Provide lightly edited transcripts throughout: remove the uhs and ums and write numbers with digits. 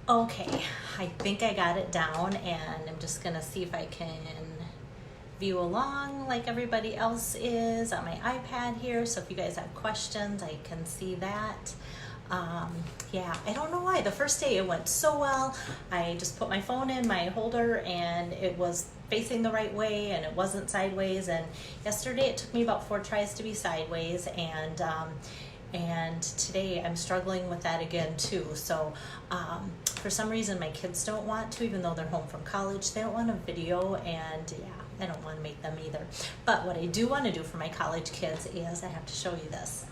Okay, I think I got it down, and I'm just gonna see if I can view along like everybody else is on my iPad here. So if you guys have questions, I can see that. Yeah, I don't know why. The first day it went so well. I just put my phone in my holder and it was facing the right way and it wasn't sideways. And yesterday it took me about 4 tries to be sideways, and today I'm struggling with that again too. So for some reason my kids don't want to, even though they're home from college, they don't want a video, and yeah, I don't want to make them either. But what I do want to do for my college kids is I have to show you this.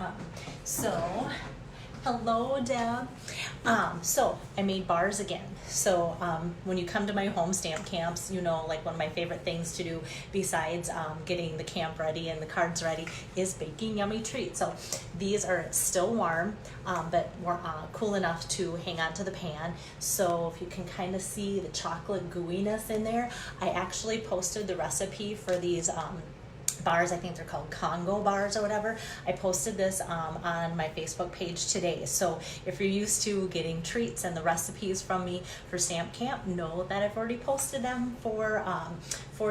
So hello, Deb. So I made bars again. So when you come to my home stamp camps, you know, like one of my favorite things to do besides getting the camp ready and the cards ready is baking yummy treats. So these are still warm, but we're cool enough to hang on to the pan. So if you can kind of see the chocolate gooiness in there, I actually posted the recipe for these bars. I think they're called Congo bars or whatever. I posted this on my Facebook page today. So if you're used to getting treats and the recipes from me for stamp camp, know that I've already posted them for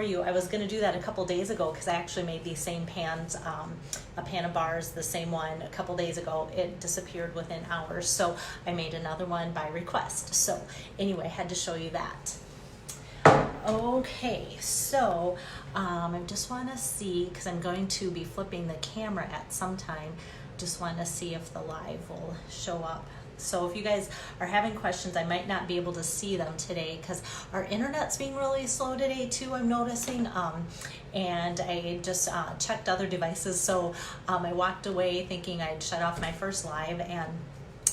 you. I was going to do that a couple days ago because I actually made these same pans, a pan of bars, the same one a couple days ago. It disappeared within hours. So I made another one by request. So anyway, I had to show you that. Okay, so I just want to see, because I'm going to be flipping the camera at some time, just want to see if the live will show up. So if you guys are having questions, I might not be able to see them today because our internet's being really slow today too, I'm noticing. And I just checked other devices, so I walked away thinking I'd shut off my first live, and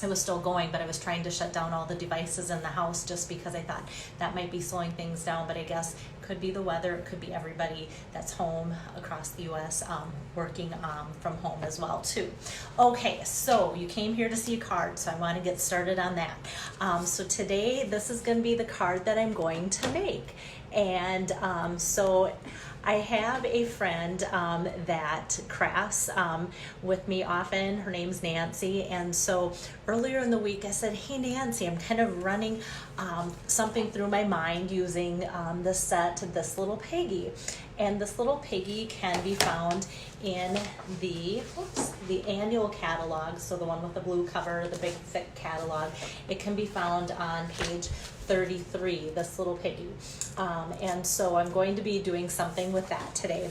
it was still going, but I was trying to shut down all the devices in the house just because I thought that might be slowing things down. But I guess it could be the weather, it could be everybody that's home across the US working from home as well too. Okay, so you came here to see a card, so I want to get started on that. So today this is going to be the card that I'm going to make. And so I have a friend that crafts with me often. Her name's Nancy, and so earlier in the week I said, hey Nancy, I'm kind of running something through my mind using the set, this little Piggy. And this little Piggy can be found in the annual catalog, so the one with the blue cover, the big thick catalog. It can be found on page 33, this little Piggy. And so I'm going to be doing something with that today.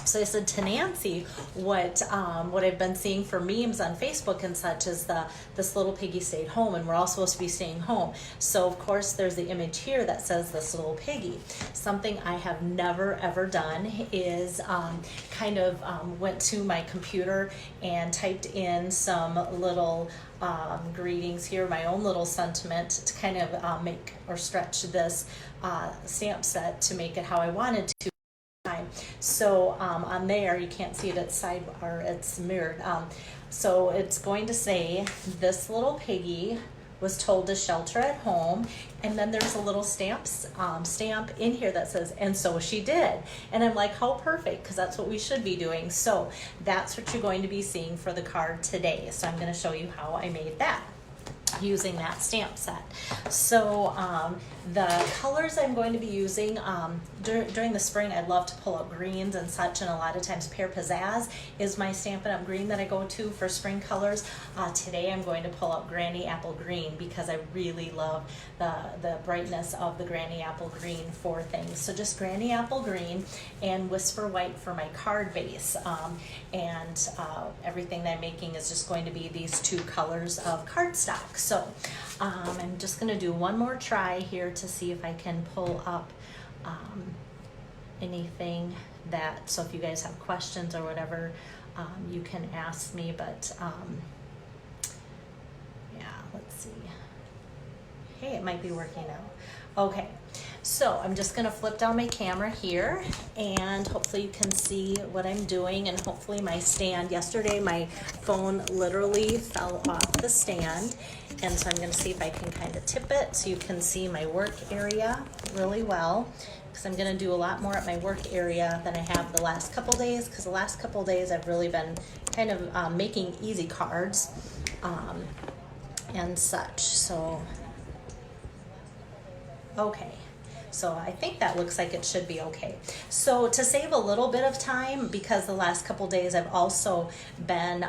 So I said to Nancy, what I've been seeing for memes on Facebook and such is this little Piggy stayed home, and we're all supposed to be staying home. So of course there's the image here that says this little Piggy. Something I have never ever done is went to my computer and typed in some little greetings here, my own little sentiment to kind of make or stretch this stamp set to make it how I wanted to. So on there, you can't see it, it's mirrored. So it's going to say, this little Piggy was told to shelter at home, and then there's a little stamp in here that says, and so she did. And I'm like, how perfect, because that's what we should be doing. So that's what you're going to be seeing for the card today. So I'm going to show you how I made that using that stamp set. So the colors I'm going to be using during the spring, I love to pull out greens and such, and a lot of times Pear Pizzazz is my Stampin' Up! Green that I go to for spring colors. Today I'm going to pull out Granny Apple Green because I really love the brightness of the Granny Apple Green for things. So just Granny Apple Green and Whisper White for my card base. And everything that I'm making is just going to be these 2 colors of cardstock. So I'm just going to do one more try here to see if I can pull up anything so if you guys have questions or whatever, you can ask me, but yeah, let's see. Hey, it might be working now. Okay, so I'm just gonna flip down my camera here, and hopefully you can see what I'm doing, and hopefully my stand, yesterday my phone literally fell off the stand, and so I'm gonna see if I can kind of tip it so you can see my work area really well, because I'm gonna do a lot more at my work area than I have the last couple days, because the last couple days I've really been kind of making easy cards and such. So Okay, so I think that looks like it should be okay. So to save a little bit of time, because the last couple days I've also been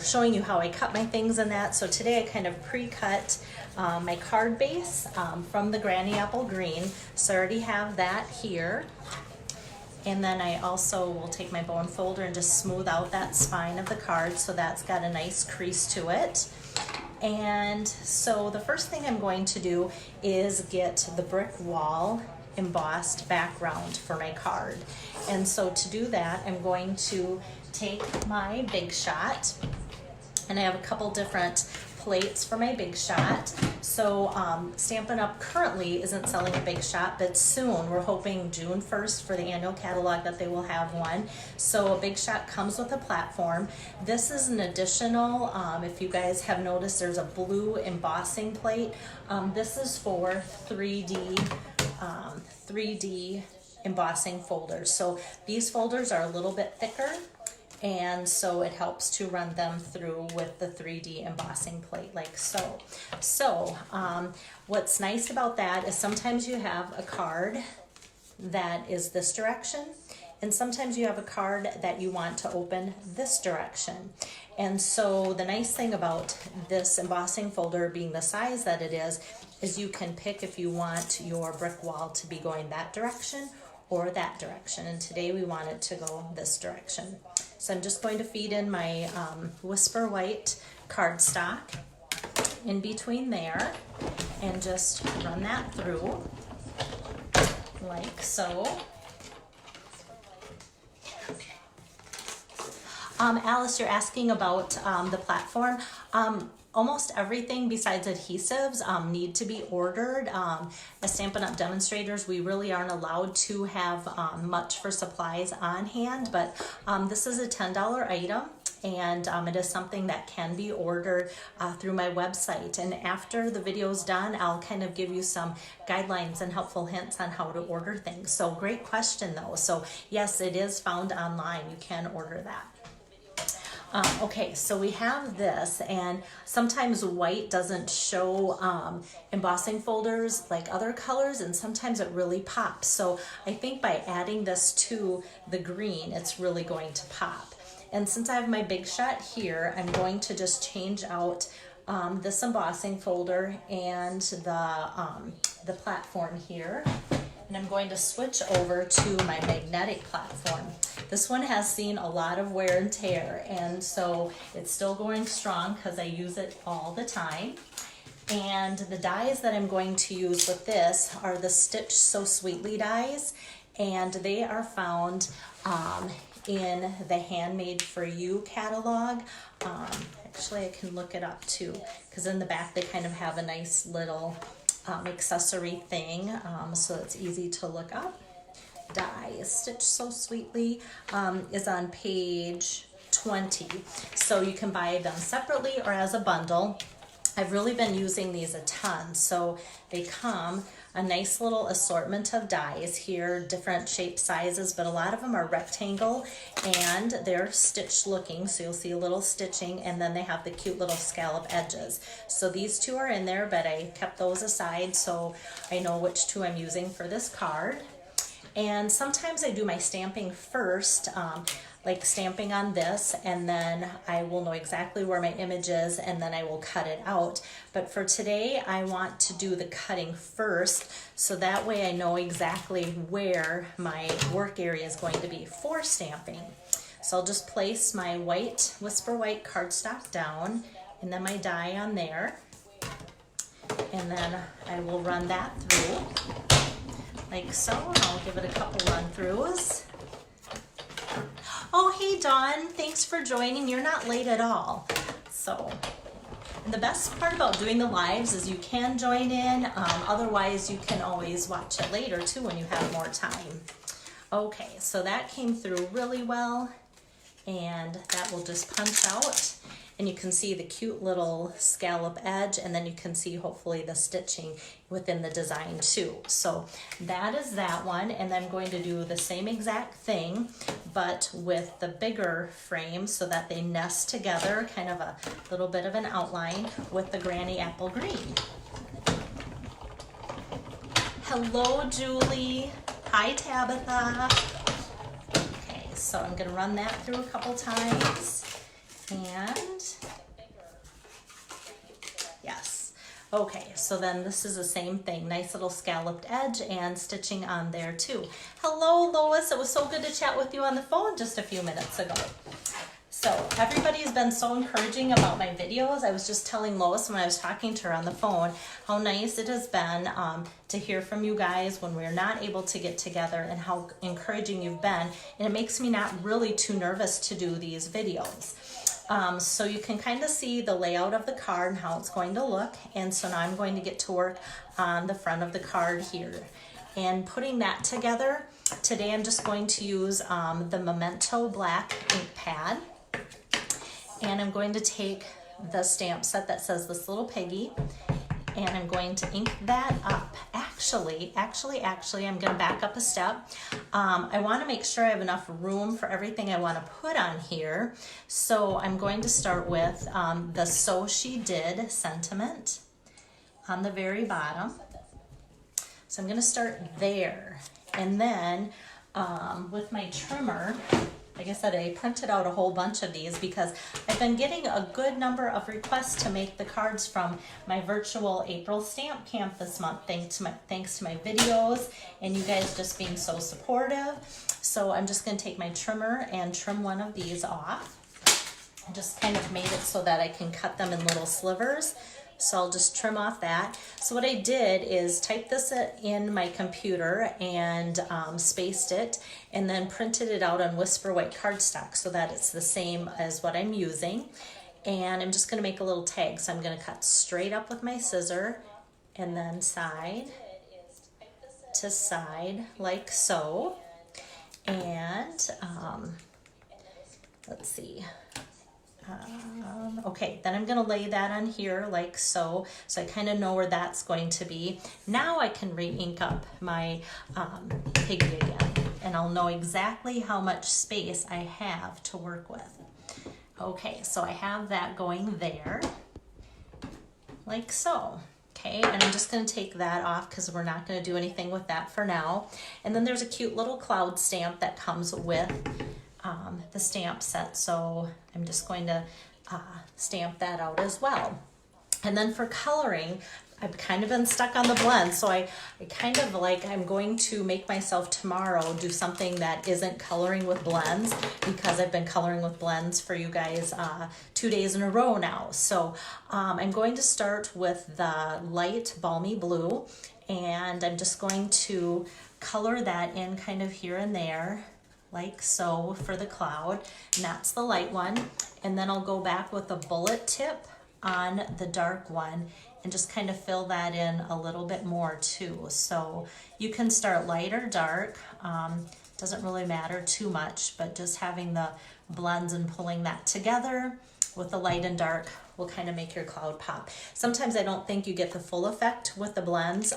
showing you how I cut my things and that. So today I kind of pre-cut my card base from the Granny Apple Green. So I already have that here. And then I also will take my bone folder and just smooth out that spine of the card so that's got a nice crease to it. And so the first thing I'm going to do is get the brick wall embossed background for my card. And so to do that, I'm going to take my Big Shot, and I have a couple different plates for my Big Shot. So Stampin' Up! Currently isn't selling a Big Shot, but soon, we're hoping June 1st for the annual catalog that they will have one. So a Big Shot comes with a platform. This is an additional, if you guys have noticed, there's a blue embossing plate. This is for 3D embossing folders. So these folders are a little bit thicker, and so it helps to run them through with the 3D embossing plate like so. So what's nice about that is sometimes you have a card that is this direction, and sometimes you have a card that you want to open this direction. And so the nice thing about this embossing folder being the size that it is you can pick if you want your brick wall to be going that direction or that direction. And today we want it to go this direction. So I'm just going to feed in my Whisper White cardstock in between there and just run that through like so. Alice, you're asking about the platform. Almost everything besides adhesives need to be ordered. As Stampin' Up! Demonstrators, we really aren't allowed to have much for supplies on hand, but this is a $10 item, and it is something that can be ordered through my website. And after the video's done, I'll kind of give you some guidelines and helpful hints on how to order things. So great question though. So yes, it is found online. You can order that. Okay, so we have this, and sometimes white doesn't show embossing folders like other colors, and sometimes it really pops. So I think by adding this to the green, it's really going to pop. And since I have my Big Shot here, I'm going to just change out this embossing folder and the platform here. And I'm going to switch over to my magnetic platform. This one has seen a lot of wear and tear, and so it's still going strong because I use it all the time. And the dies that I'm going to use with this are the Stitch So Sweetly dies, and they are found in the Handmade For You catalog. Actually, I can look it up too, because in the back they kind of have a nice little accessory thing, so it's easy to look up. Die Stitch So Sweetly is on page 20, so you can buy them separately or as a bundle. I've really been using these a ton, so they come a nice little assortment of dies here, different shape sizes, but a lot of them are rectangle and they're stitched looking, so you'll see a little stitching, and then they have the cute little scallop edges. So these two are in there, but I kept those aside so I know which two I'm using for this card. And sometimes I do my stamping first, like stamping on this, and then I will know exactly where my image is, and then I will cut it out. But for today, I want to do the cutting first, so that way I know exactly where my work area is going to be for stamping. So I'll just place my white Whisper White cardstock down, and then my die on there, and then I will run that through like so, and I'll give it a couple run-throughs. Oh, hey Dawn, thanks for joining. You're not late at all. So, and the best part about doing the lives is you can join in. Otherwise, you can always watch it later too when you have more time. Okay, so that came through really well, and that will just punch out. And you can see the cute little scallop edge, and then you can see hopefully the stitching within the design too. So that is that one, and I'm going to do the same exact thing, but with the bigger frame so that they nest together, kind of a little bit of an outline with the Granny Apple Green. Hello, Julie. Hi, Tabitha. Okay, so I'm gonna run that through a couple times. And yes. Okay, so then this is the same thing. Nice little scalloped edge and stitching on there too. Hello, Lois. It was so good to chat with you on the phone just a few minutes ago. So everybody's been so encouraging about my videos. I was just telling Lois when I was talking to her on the phone how nice it has been to hear from you guys when we're not able to get together, and how encouraging you've been. And it makes me not really too nervous to do these videos. So you can kind of see the layout of the card and how it's going to look. And so now I'm going to get to work on the front of the card here. And putting that together, today I'm just going to use the Memento black ink pad. And I'm going to take the stamp set that says this little Piggy, and I'm going to ink that up. Actually, I'm going to back up a step. I want to make sure I have enough room for everything I want to put on here. So I'm going to start with the So She Did sentiment on the very bottom. So I'm going to start there. And then with my trimmer, like I said, I printed out a whole bunch of these because I've been getting a good number of requests to make the cards from my virtual April stamp camp this month, thanks to my videos and you guys just being so supportive. So I'm just going to take my trimmer and trim one of these off. I just kind of made it so that I can cut them in little slivers. So I'll just trim off that. So what I did is type this in my computer and spaced it, and then printed it out on Whisper White cardstock so that it's the same as what I'm using. And I'm just going to make a little tag. So I'm going to cut straight up with my scissor and then side to side like so. And let's see. Okay, then I'm going to lay that on here like so. So I kind of know where that's going to be. Now I can re-ink up my Piggy again, and I'll know exactly how much space I have to work with. Okay, so I have that going there like so. Okay, and I'm just going to take that off because we're not going to do anything with that for now. And then there's a cute little cloud stamp that comes with the stamp set, so I'm just going to stamp that out as well. And then for coloring, I've kind of been stuck on the blend, so I kind of I'm going to make myself tomorrow do something that isn't coloring with blends, because I've been coloring with blends for you guys 2 days in a row now. So I'm going to start with the light balmy blue, and I'm just going to color that in kind of here and there like so for the cloud, and that's the light one. And then I'll go back with a bullet tip on the dark one and just kind of fill that in a little bit more too. So you can start light or dark, doesn't really matter too much, but just having the blends and pulling that together with the light and dark will kind of make your cloud pop. Sometimes I don't think you get the full effect with the blends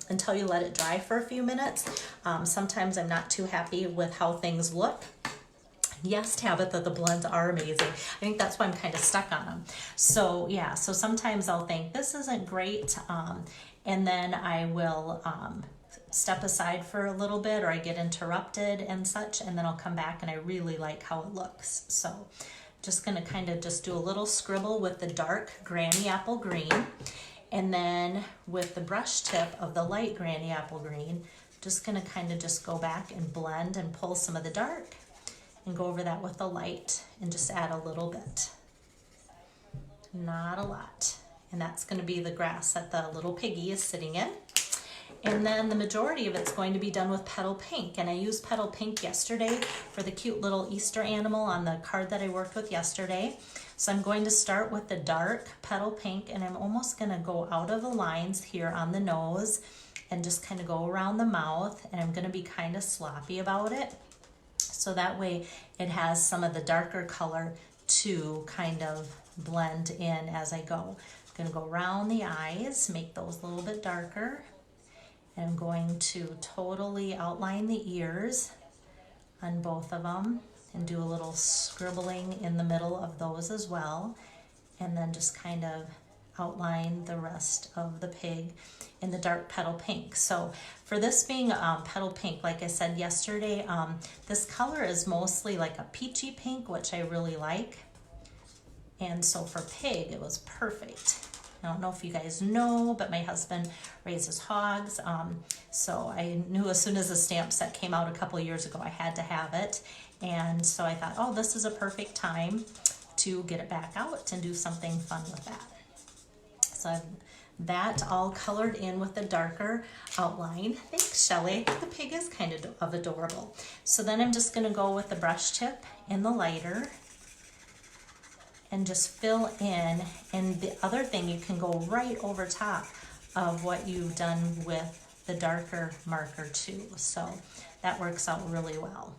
until you let it dry for a few minutes. Sometimes I'm not too happy with how things look. Yes, Tabitha, the blends are amazing. I think that's why I'm kind of stuck on them. So yeah, so sometimes I'll think this isn't great, and then I will step aside for a little bit, or I get interrupted and such, and then I'll come back and I really like how it looks. So just going to kind of just do a little scribble with the dark Granny Apple Green, and then with the brush tip of the light Granny Apple Green, just going to kind of just go back and blend and pull some of the dark and go over that with the light and just add a little bit. Not a lot. And that's going to be the grass that the little Piggy is sitting in. And then the majority of it's going to be done with Petal Pink. And I used Petal Pink yesterday for the cute little Easter animal on the card that I worked with yesterday. So I'm going to start with the dark Petal Pink, and I'm almost going to go out of the lines here on the nose and just kind of go around the mouth. And I'm going to be kind of sloppy about it, so that way it has some of the darker color to kind of blend in as I go. I'm going to go around the eyes, make those a little bit darker. And I'm going to totally outline the ears on both of them and do a little scribbling in the middle of those as well. And then just kind of outline the rest of the pig in the dark petal pink. So for this being petal pink, like I said yesterday, this color is mostly like a peachy pink, which I really like. And so for pig, it was perfect. I don't know if you guys know, but my husband raises hogs. So I knew as soon as the stamp set came out a couple years ago, I had to have it. And so I thought, oh, this is a perfect time to get it back out and do something fun with that. So I've that all colored in with the darker outline. Thanks, Shelly. The pig is kind of adorable. So then I'm just going to go with the brush tip and the lighter and just fill in. And the other thing, you can go right over top of what you've done with the darker marker too. So that works out really well.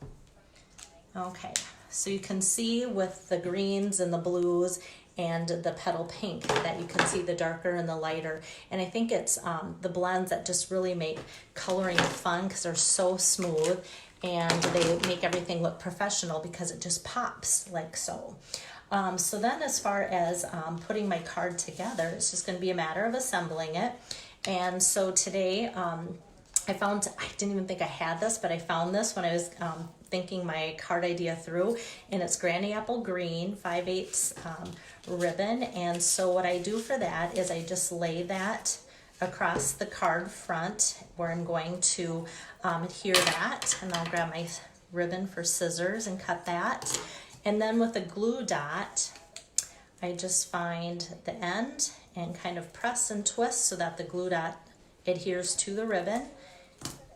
Okay, so you can see with the greens and the blues and the petal pink that you can see the darker and the lighter. And I think it's the blends that just really make coloring fun because they're so smooth and they make everything look professional because it just pops like so. So then as far as putting my card together, it's just going to be a matter of assembling it. And so today I didn't even think I had this, but I found this when I was thinking my card idea through, and it's Granny Apple Green 5/8 ribbon. And so what I do for that is I just lay that across the card front where I'm going to adhere that, and I'll grab my ribbon for scissors and cut that. And then with a glue dot, I just find the end and kind of press and twist so that the glue dot adheres to the ribbon.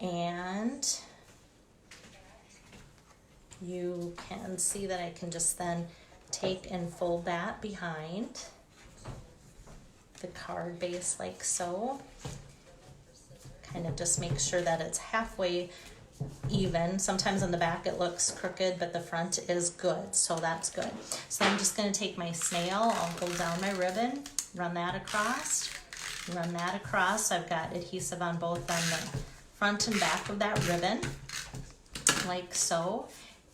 And you can see that I can just then take and fold that behind the card base like so. Kind of just make sure that it's halfway even. Sometimes on the back it looks crooked, but the front is good, so that's good. So I'm just going to take my snail, I'll go down my ribbon, run that across. I've got adhesive on both on the front and back of that ribbon, like so.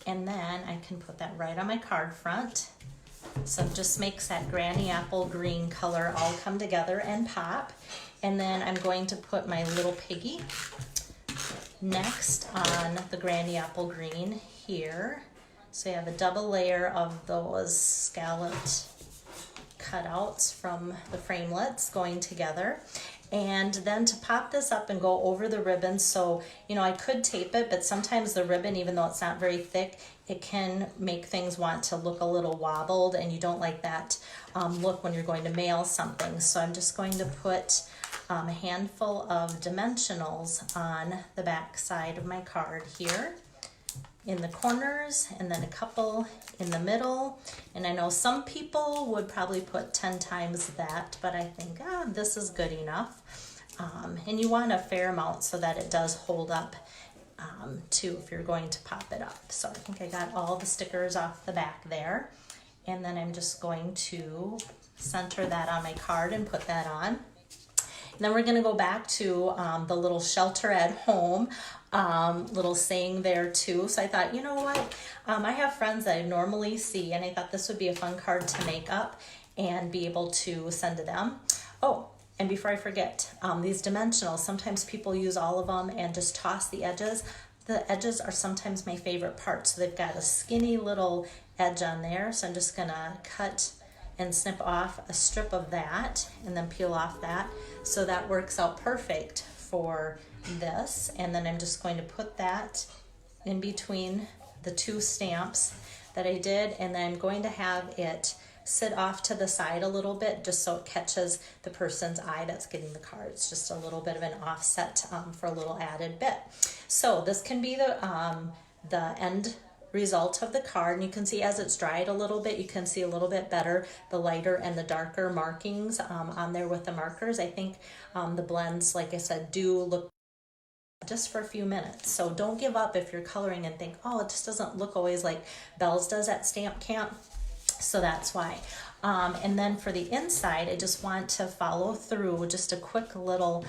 And then I can put that right on my card front. So it just makes that Granny Apple Green color all come together and pop. And then I'm going to put my little piggy next on the Granny Apple Green here. So you have a double layer of those scalloped cutouts from the framelits going together. And then to pop this up and go over the ribbon, so I could tape it, but sometimes the ribbon, even though it's not very thick, it can make things want to look a little wobbled, and you don't like that look when you're going to mail something. So I'm just going to put a handful of dimensionals on the back side of my card here in the corners, and then a couple in the middle. And I know some people would probably put 10 times that, but I think this is good enough. And you want a fair amount so that it does hold up too if you're going to pop it up. So I think I got all the stickers off the back there. And then I'm just going to center that on my card and put that on. And then we're going to go back to the little shelter at home little saying there too. So I thought, you know what, I have friends that I normally see, and I thought this would be a fun card to make up and be able to send to them. Oh, and before I forget, these dimensionals, sometimes people use all of them and just toss the edges. The edges are sometimes my favorite part. So they've got a skinny little edge on there. So I'm just gonna cut and snip off a strip of that and then peel off that. So that works out perfect for this. And then I'm just going to put that in between the two stamps that I did, and then I'm going to have it sit off to the side a little bit just so it catches the person's eye that's getting the card. It's just a little bit of an offset for a little added bit. So this can be the end result of the card, and you can see as it's dried a little bit, you can see a little bit better the lighter and the darker markings on there with the markers. I think the blends, like I said, do look just for a few minutes. So don't give up if you're coloring and think, oh, it just doesn't look always like Belle's does at Stamp Camp. So that's why. And then for the inside, I just want to follow through just a quick little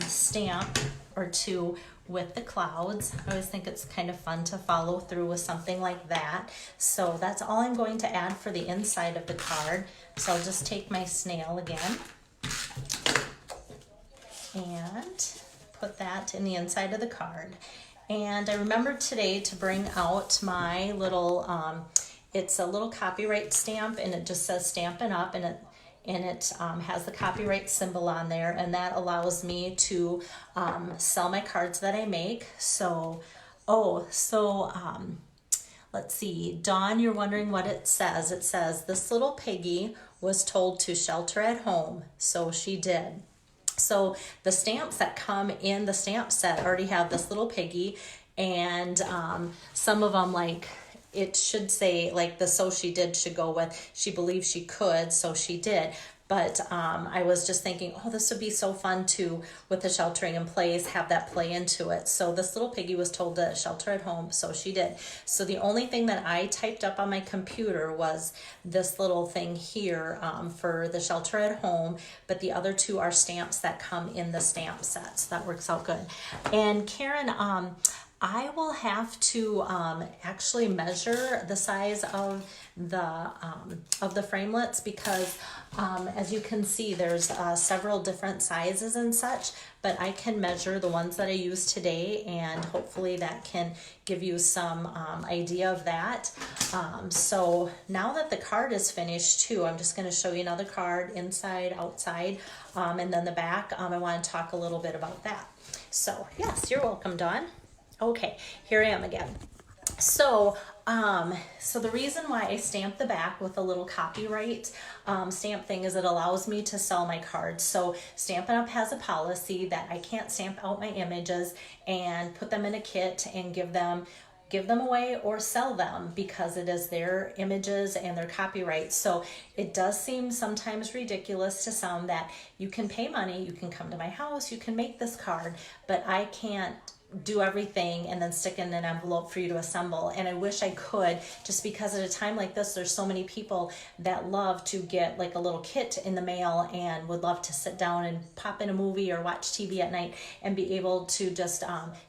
stamp or two with the clouds. I always think it's kind of fun to follow through with something like that. So that's all I'm going to add for the inside of the card. So I'll just take my snail again and put that in the inside of the card. And I remembered today to bring out my little, it's a little copyright stamp, and it just says Stampin' Up, and it has the copyright symbol on there, and that allows me to sell my cards that I make. So, let's see, Dawn, you're wondering what it says. It says, this little piggy was told to shelter at home, so she did. So the stamps that come in the stamp set already have this little piggy, and some of them, like, it should say, like, the so she did should go with she believed she could, so she did. But I was just thinking, oh, this would be so fun too, with the sheltering in place, have that play into it. So this little piggy was told to shelter at home, so she did. So the only thing that I typed up on my computer was this little thing here for the shelter at home, but the other two are stamps that come in the stamp set, so that works out good. And Karen, I will have to actually measure the size of the framelits, because as you can see, there's several different sizes and such, but I can measure the ones that I use today, and hopefully that can give you some idea of that. So now that the card is finished too, I'm just going to show you another card, inside, outside, and then the back. I want to talk a little bit about that. So yes, you're welcome, Dawn. Okay, here I am again. So the reason why I stamp the back with a little copyright stamp thing is it allows me to sell my cards. So Stampin' Up! Has a policy that I can't stamp out my images and put them in a kit and give them away or sell them, because it is their images and their copyright. So it does seem sometimes ridiculous to some that you can pay money, you can come to my house, you can make this card, but I can't do everything and then stick in an envelope for you to assemble. And I wish I could, just because at a time like this, there's so many people that love to get like a little kit in the mail and would love to sit down and pop in a movie or watch TV at night and be able to just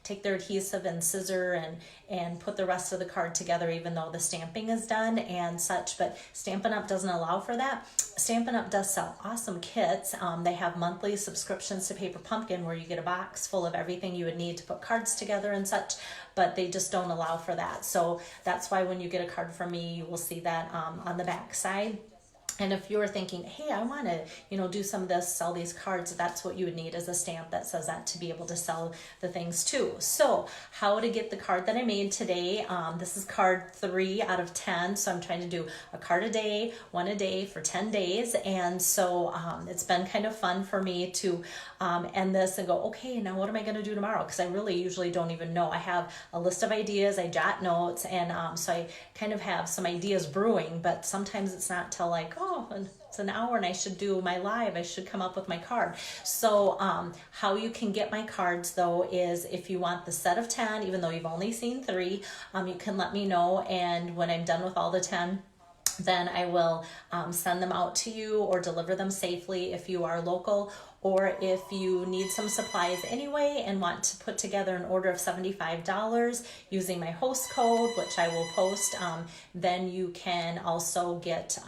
take their adhesive and scissor and put the rest of the card together, even though the stamping is done and such. But Stampin' Up! Doesn't allow for that. Stampin' Up! Does sell awesome kits. They have monthly subscriptions to Paper Pumpkin, where you get a box full of everything you would need to put cards together and such, but they just don't allow for that. So that's why when you get a card from me, you will see that on the back side. And if you're thinking, hey, I want to, do some of this, sell these cards, that's what you would need, is a stamp that says that to be able to sell the things too. So how to get the card that I made today. This is card 3 out of 10. So I'm trying to do a card a day, one a day for 10 days. And so it's been kind of fun for me to end this and go, okay, now what am I going to do tomorrow? Because I really usually don't even know. I have a list of ideas, I jot notes, and so I kind of have some ideas brewing, but sometimes it's not till like, oh, it's an hour and I should do my live, I should come up with my card. So how you can get my cards though is, if you want the set of 10, even though you've only seen 3, you can let me know, and when I'm done with all the 10, then I will send them out to you or deliver them safely if you are local, or if you need some supplies anyway and want to put together an order of $75 using my host code, which I will post, then you can also get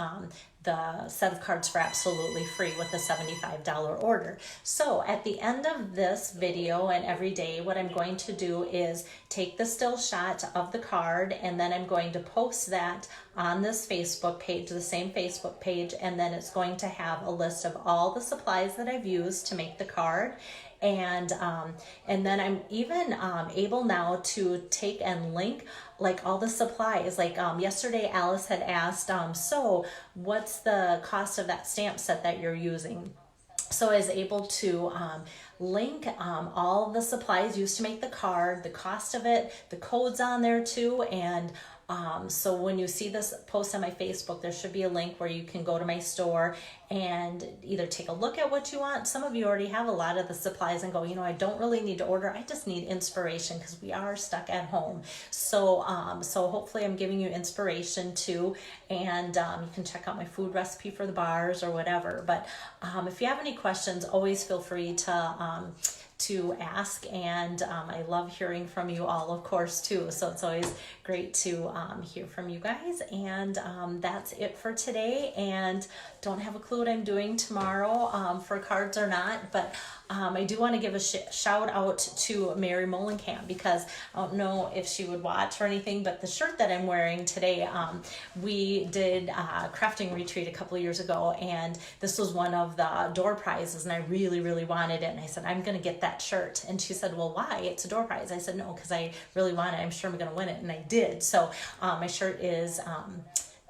the set of cards for absolutely free with a $75 order. So at the end of this video and every day, what I'm going to do is take the still shot of the card, and then I'm going to post that on this Facebook page, the same Facebook page, and then it's going to have a list of all the supplies that I've used to make the card. And then I'm even able now to take and link like all the supplies. Like yesterday Alice had asked, so what's the cost of that stamp set that you're using? So I was able to link all the supplies used to make the card, the cost of it, the codes on there too, and so when you see this post on my Facebook, there should be a link where you can go to my store and either take a look at what you want. Some of you already have a lot of the supplies and go, I don't really need to order. I just need inspiration because we are stuck at home. So hopefully I'm giving you inspiration too. And you can check out my food recipe for the bars or whatever. But if you have any questions, always feel free to to ask, and I love hearing from you all, of course, too. So it's always great to hear from you guys. And that's it for today. And don't have a clue what I'm doing tomorrow for cards or not, but I do want to give a shout out to Mary Mullenkamp, because I don't know if she would watch or anything, but the shirt that I'm wearing today, we did a crafting retreat a couple of years ago, and this was one of the door prizes, and I really, really wanted it. And I said, I'm going to get that shirt. And she said, well, why? It's a door prize. I said, no, because I really want it. I'm sure I'm going to win it. And I did. So my shirt is...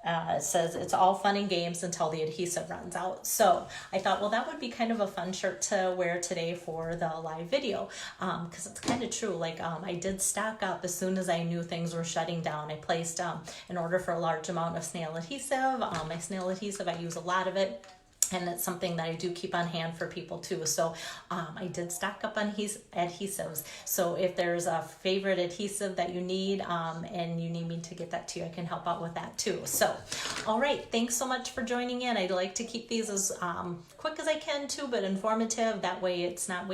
it says it's all fun and games until the adhesive runs out. So I thought, well, that would be kind of a fun shirt to wear today for the live video, because it's kind of true. Like I did stock up as soon as I knew things were shutting down. I placed an order for a large amount of snail adhesive. My snail adhesive, I use a lot of it. And it's something that I do keep on hand for people too. So I did stock up on adhesives. So if there's a favorite adhesive that you need and you need me to get that to you, I can help out with that too. So, all right. Thanks so much for joining in. I'd like to keep these as quick as I can too, but informative. That way it's not